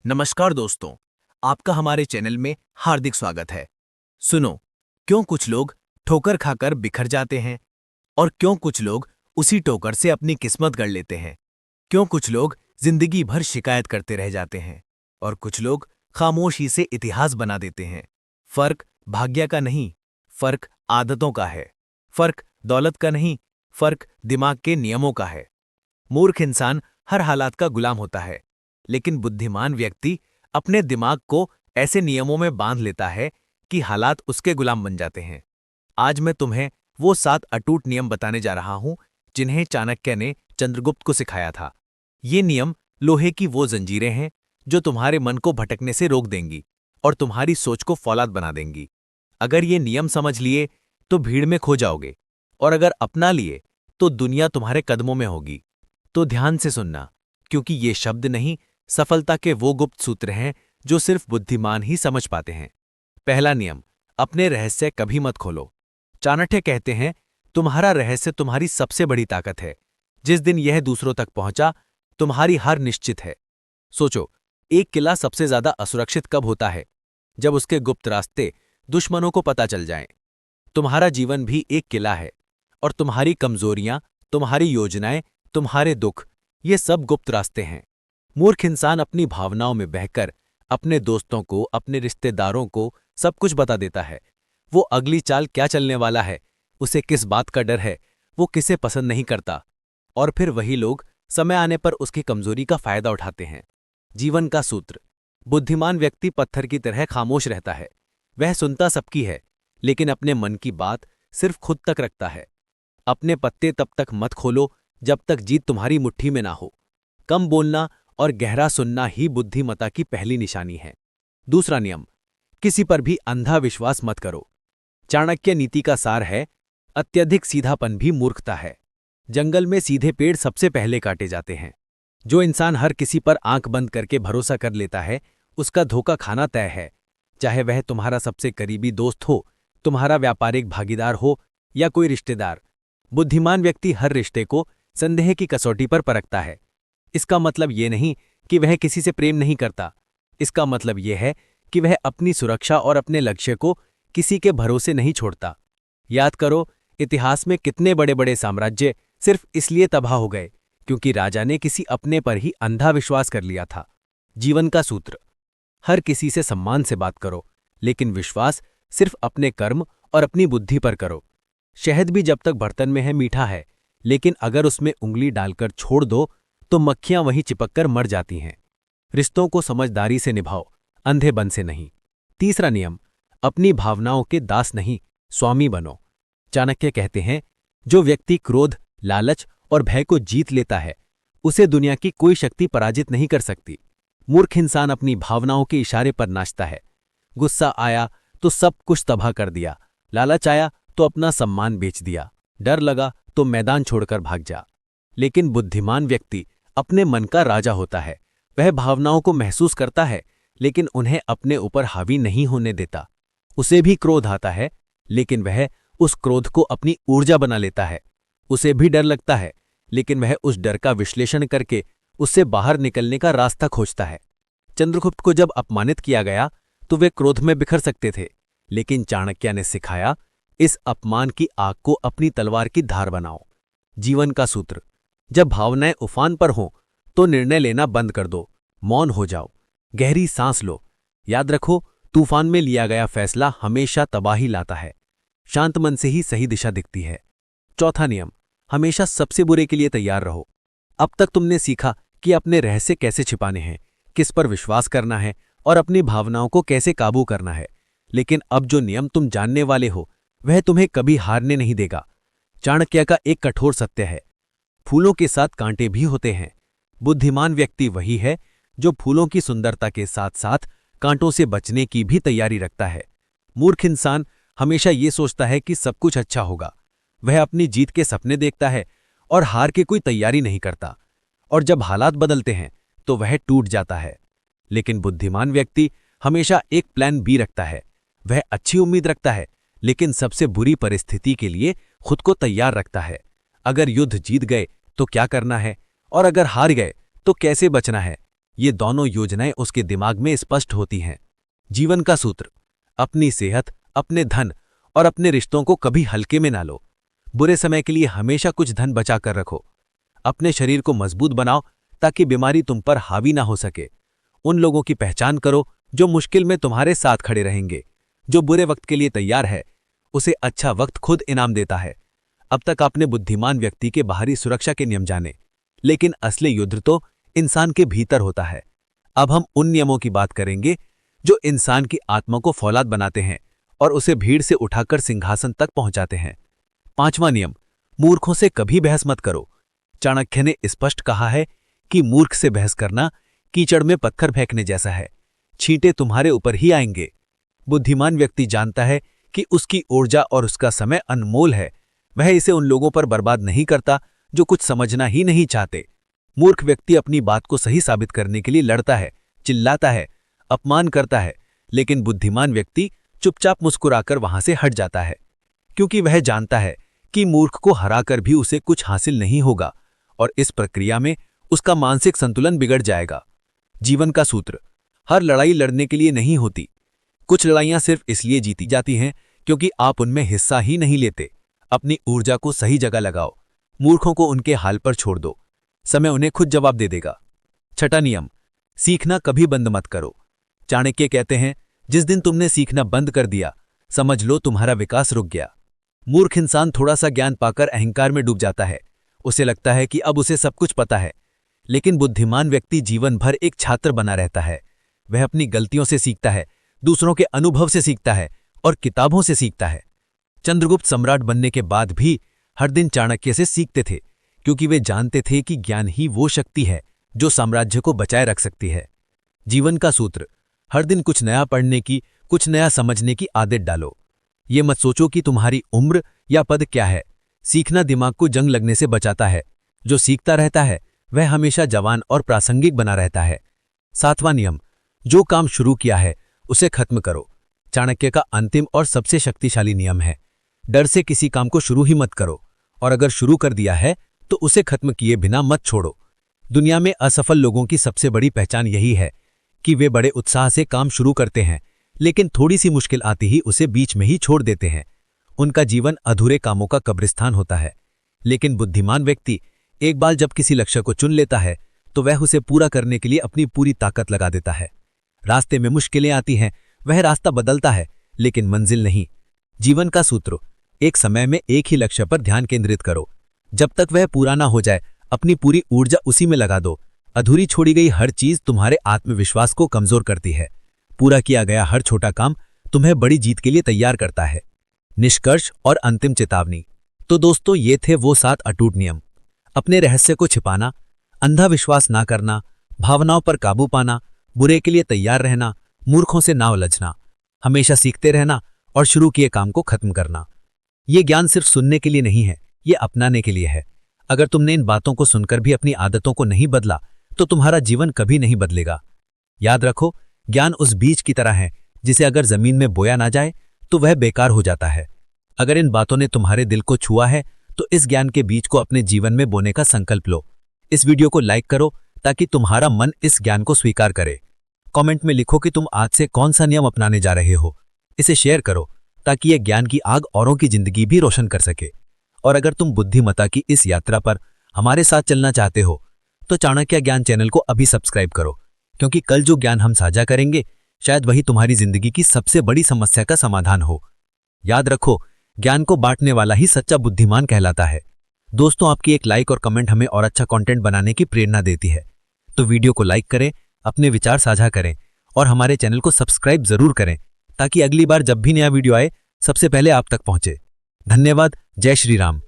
नमस्कार दोस्तों, आपका हमारे चैनल में हार्दिक स्वागत है। सुनो, क्यों कुछ लोग ठोकर खाकर बिखर जाते हैं और क्यों कुछ लोग उसी ठोकर से अपनी किस्मत गढ़ लेते हैं। क्यों कुछ लोग जिंदगी भर शिकायत करते रह जाते हैं और कुछ लोग खामोशी से इतिहास बना देते हैं। फर्क भाग्य का नहीं, फर्क आदतों का है। फर्क दौलत का नहीं, फर्क दिमाग के नियमों का है। मूर्ख इंसान हर हालात का गुलाम होता है, लेकिन बुद्धिमान व्यक्ति अपने दिमाग को ऐसे नियमों में बांध लेता है कि हालात उसके गुलाम बन जाते हैं। आज मैं तुम्हें वो 7 अटूट नियम बताने जा रहा हूं जिन्हें चाणक्य ने चंद्रगुप्त को सिखाया था। ये नियम लोहे की वो जंजीरें हैं जो तुम्हारे मन को भटकने से रोक देंगी और तुम्हारी सोच को फौलाद बना देंगी। अगर ये नियम समझ लिए तो भीड़ में खो जाओगे, और अगर अपना लिए तो दुनिया तुम्हारे कदमों में होगी। तो ध्यान से सुनना, क्योंकि ये शब्द नहीं, सफलता के वो गुप्त सूत्र हैं जो सिर्फ बुद्धिमान ही समझ पाते हैं। पहला नियम, अपने रहस्य कभी मत खोलो। चाणक्य कहते हैं, तुम्हारा रहस्य तुम्हारी सबसे बड़ी ताकत है। जिस दिन यह दूसरों तक पहुंचा, तुम्हारी हार निश्चित है। सोचो, एक किला सबसे ज्यादा असुरक्षित कब होता है? जब उसके गुप्त रास्ते दुश्मनों को पता चल जाएं। तुम्हारा जीवन भी एक किला है, और तुम्हारी कमजोरियां, तुम्हारी योजनाएं, तुम्हारे दुख, ये सब गुप्त रास्ते हैं। मूर्ख इंसान अपनी भावनाओं में बहकर अपने दोस्तों को, अपने रिश्तेदारों को सब कुछ बता देता है। वो अगली चाल क्या चलने वाला है, उसे किस बात का डर है, वो किसे पसंद नहीं करता। और फिर वही लोग समय आने पर उसकी कमजोरी का फायदा उठाते हैं। जीवन का सूत्र, बुद्धिमान व्यक्ति पत्थर की तरह खामोश रहता है। वह सुनता सबकी है, लेकिन अपने मन की बात सिर्फ खुद तक रखता है। अपने पत्ते तब तक मत खोलो जब तक जीत तुम्हारी मुट्ठी में ना हो। कम बोलना और गहरा सुनना ही बुद्धिमता की पहली निशानी है। दूसरा नियम, किसी पर भी अंधा विश्वास मत करो। चाणक्य नीति का सार है, अत्यधिक सीधापन भी मूर्खता है। जंगल में सीधे पेड़ सबसे पहले काटे जाते हैं। जो इंसान हर किसी पर आंख बंद करके भरोसा कर लेता है, उसका धोखा खाना तय है। चाहे वह तुम्हारा सबसे करीबी दोस्त हो, तुम्हारा व्यापारिक भागीदार हो या कोई रिश्तेदार। बुद्धिमान व्यक्ति हर रिश्ते को संदेह की कसौटी पर परखता है। इसका मतलब ये नहीं कि वह किसी से प्रेम नहीं करता। इसका मतलब यह है कि वह अपनी सुरक्षा और अपने लक्ष्य को किसी के भरोसे नहीं छोड़ता। याद करो, इतिहास में कितने बड़े बड़े साम्राज्य सिर्फ इसलिए तबाह हो गए क्योंकि राजा ने किसी अपने पर ही अंधा विश्वास कर लिया था। जीवन का सूत्र, हर किसी से सम्मान से बात करो, लेकिन विश्वास सिर्फ अपने कर्म और अपनी बुद्धि पर करो। शहद भी जब तक बर्तन में है मीठा है, लेकिन अगर उसमें उंगली डालकर छोड़ दो तो मक्खियां वहीं चिपककर मर जाती हैं। रिश्तों को समझदारी से निभाओ, अंधेपन से नहीं। तीसरा नियम, अपनी भावनाओं के दास नहीं, स्वामी बनो। चाणक्य कहते हैं, जो व्यक्ति क्रोध, लालच और भय को जीत लेता है, उसे दुनिया की कोई शक्ति पराजित नहीं कर सकती। मूर्ख इंसान अपनी भावनाओं के इशारे पर नाचता है। गुस्सा आया तो सब कुछ तबाह कर दिया, लालच आया तो अपना सम्मान बेच दिया, डर लगा तो मैदान छोड़कर भाग जा। लेकिन बुद्धिमान व्यक्ति अपने मन का राजा होता है। वह भावनाओं को महसूस करता है, लेकिन उन्हें अपने ऊपर हावी नहीं होने देता। उसे भी क्रोध आता है, लेकिन वह उस क्रोध को अपनी ऊर्जा बना लेता है। उसे भी डर लगता है, लेकिन वह उस डर का विश्लेषण करके उससे बाहर निकलने का रास्ता खोजता है। चंद्रगुप्त को जब अपमानित किया गया तो वे क्रोध में बिखर सकते थे, लेकिन चाणक्य ने सिखाया, इस अपमान की आग को अपनी तलवार की धार बनाओ। जीवन का सूत्र, जब भावनाएं उफान पर हों तो निर्णय लेना बंद कर दो, मौन हो जाओ, गहरी सांस लो। याद रखो, तूफान में लिया गया फैसला हमेशा तबाही लाता है। शांत मन से ही सही दिशा दिखती है। चौथा नियम, हमेशा सबसे बुरे के लिए तैयार रहो। अब तक तुमने सीखा कि अपने रहस्य कैसे छिपाने हैं, किस पर विश्वास करना है और अपनी भावनाओं को कैसे काबू करना है। लेकिन अब जो नियम तुम जानने वाले हो, वह तुम्हें कभी हारने नहीं देगा। चाणक्य का एक कठोर सत्य है, फूलों के साथ कांटे भी होते हैं। बुद्धिमान व्यक्ति वही है जो फूलों की सुंदरता के साथ साथ कांटों से बचने की भी तैयारी रखता है। मूर्ख इंसान हमेशा ये सोचता है कि सब कुछ अच्छा होगा। वह अपनी जीत के सपने देखता है और हार की कोई तैयारी नहीं करता, और जब हालात बदलते हैं तो वह टूट जाता है। लेकिन बुद्धिमान व्यक्ति हमेशा एक प्लान बी रखता है। वह अच्छी उम्मीद रखता है, लेकिन सबसे बुरी परिस्थिति के लिए खुद को तैयार रखता है। अगर युद्ध जीत गए तो क्या करना है, और अगर हार गए तो कैसे बचना है। ये दोनों योजनाएं उसके दिमाग में स्पष्ट होती हैं। जीवन का सूत्र: अपनी सेहत, अपने धन और अपने रिश्तों को कभी हल्के में ना लो। बुरे समय के लिए हमेशा कुछ धन बचा कर रखो। अपने शरीर को मजबूत बनाओ ताकि बीमारी तुम पर हावी ना हो सके। उन लोगों की पहचान करो जो मुश्किल में तुम्हारे साथ खड़े रहेंगे। जो बुरे वक्त के लिए तैयार है, उसे अच्छा वक्त खुद इनाम देता है। अब तक आपने बुद्धिमान व्यक्ति के बाहरी सुरक्षा के नियम जाने, लेकिन असली युद्ध तो इंसान के भीतर होता है। अब हम उन नियमों की बात करेंगे जो इंसान की आत्मा को फौलाद बनाते हैं और उसे भीड़ से उठाकर सिंहासन तक पहुंचाते हैं। 5वां नियम: मूर्खों से कभी बहस मत करो। चाणक्य ने स्पष्ट कहा है कि मूर्ख से बहस करना कीचड़ में पत्थर फेंकने जैसा है, छींटे तुम्हारे ऊपर ही आएंगे। बुद्धिमान व्यक्ति जानता है कि उसकी ऊर्जा और उसका समय अनमोल है। वह इसे उन लोगों पर बर्बाद नहीं करता जो कुछ समझना ही नहीं चाहते। मूर्ख व्यक्ति अपनी बात को सही साबित करने के लिए लड़ता है, चिल्लाता है, अपमान करता है, लेकिन बुद्धिमान व्यक्ति चुपचाप मुस्कुराकर वहां से हट जाता है, क्योंकि वह जानता है कि मूर्ख को हराकर भी उसे कुछ हासिल नहीं होगा और इस प्रक्रिया में उसका मानसिक संतुलन बिगड़ जाएगा। जीवन का सूत्र: हर लड़ाई लड़ने के लिए नहीं होती। कुछ लड़ाइयां सिर्फ इसलिए जीती जाती हैं क्योंकि आप उनमें हिस्सा ही नहीं लेते। अपनी ऊर्जा को सही जगह लगाओ। मूर्खों को उनके हाल पर छोड़ दो, समय उन्हें खुद जवाब दे देगा। 6वां नियम: सीखना कभी बंद मत करो। चाणक्य कहते हैं, जिस दिन तुमने सीखना बंद कर दिया, समझ लो तुम्हारा विकास रुक गया। मूर्ख इंसान थोड़ा सा ज्ञान पाकर अहंकार में डूब जाता है। उसे लगता है कि अब उसे सब कुछ पता है, लेकिन बुद्धिमान व्यक्ति जीवन भर एक छात्र बना रहता है। वह अपनी गलतियों से सीखता है, दूसरों के अनुभव से सीखता है और किताबों से सीखता है। चंद्रगुप्त सम्राट बनने के बाद भी हर दिन चाणक्य से सीखते थे, क्योंकि वे जानते थे कि ज्ञान ही वो शक्ति है जो साम्राज्य को बचाए रख सकती है। जीवन का सूत्र: हर दिन कुछ नया पढ़ने की, कुछ नया समझने की आदत डालो। ये मत सोचो कि तुम्हारी उम्र या पद क्या है। सीखना दिमाग को जंग लगने से बचाता है। जो सीखता रहता है वह हमेशा जवान और प्रासंगिक बना रहता है। 7वां नियम: जो काम शुरू किया है उसे खत्म करो। चाणक्य का अंतिम और सबसे शक्तिशाली नियम है, डर से किसी काम को शुरू ही मत करो, और अगर शुरू कर दिया है तो उसे खत्म किए बिना मत छोड़ो। दुनिया में असफल लोगों की सबसे बड़ी पहचान यही है कि वे बड़े उत्साह से काम शुरू करते हैं, लेकिन थोड़ी सी मुश्किल आती ही उसे बीच में ही छोड़ देते हैं। उनका जीवन अधूरे कामों का कब्रिस्तान होता है। लेकिन बुद्धिमान व्यक्ति एक बार जब किसी लक्ष्य को चुन लेता है तो वह उसे पूरा करने के लिए अपनी पूरी ताकत लगा देता है। रास्ते में मुश्किलें आती हैं, वह रास्ता बदलता है, लेकिन मंजिल नहीं। जीवन का सूत्र: एक समय में एक ही लक्ष्य पर ध्यान केंद्रित करो। जब तक वह पूरा ना हो जाए, अपनी पूरी ऊर्जा उसी में लगा दो। अधूरी छोड़ी गई हर चीज तुम्हारे आत्मविश्वास को कमजोर करती है। पूरा किया गया हर छोटा काम तुम्हें बड़ी जीत के लिए तैयार करता है। निष्कर्ष और अंतिम चेतावनी: तो दोस्तों, ये थे वो 7 अटूट नियम। अपने रहस्य को छिपाना, अंधा विश्वास ना करना, भावनाओं पर काबू पाना, बुरे के लिए तैयार रहना, मूर्खों से ना उलझना, हमेशा सीखते रहना और शुरू किए काम को खत्म करना। ये ज्ञान सिर्फ सुनने के लिए नहीं है, ये अपनाने के लिए है। अगर तुमने इन बातों को सुनकर भी अपनी आदतों को नहीं बदला तो तुम्हारा जीवन कभी नहीं बदलेगा। याद रखो, ज्ञान उस बीज की तरह है जिसे अगर जमीन में बोया ना जाए तो वह बेकार हो जाता है। अगर इन बातों ने तुम्हारे दिल को छुआ है तो इस ज्ञान के बीज को अपने जीवन में बोने का संकल्प लो। इस वीडियो को लाइक करो ताकि तुम्हारा मन इस ज्ञान को स्वीकार करे। कमेंट में लिखो कि तुम आज से कौन सा नियम अपनाने जा रहे हो। इसे शेयर करो ताकि यह ज्ञान की आग औरों की जिंदगी भी रोशन कर सके। और अगर तुम बुद्धिमत्ता की इस यात्रा पर हमारे साथ चलना चाहते हो तो चाणक्य ज्ञान चैनल को अभी सब्सक्राइब करो, क्योंकि कल जो ज्ञान हम साझा करेंगे शायद वही तुम्हारी जिंदगी की सबसे बड़ी समस्या का समाधान हो। याद रखो, ज्ञान को बांटने वाला ही सच्चा बुद्धिमान कहलाता है। दोस्तों, आपकी एक लाइक और कमेंट हमें और अच्छा कंटेंट बनाने की प्रेरणा देती है। तो वीडियो को लाइक करें, अपने विचार साझा करें और हमारे चैनल को सब्सक्राइब जरूर करें ताकि अगली बार जब भी नया वीडियो आए सबसे पहले आप तक पहुंचे। धन्यवाद। जय श्री राम।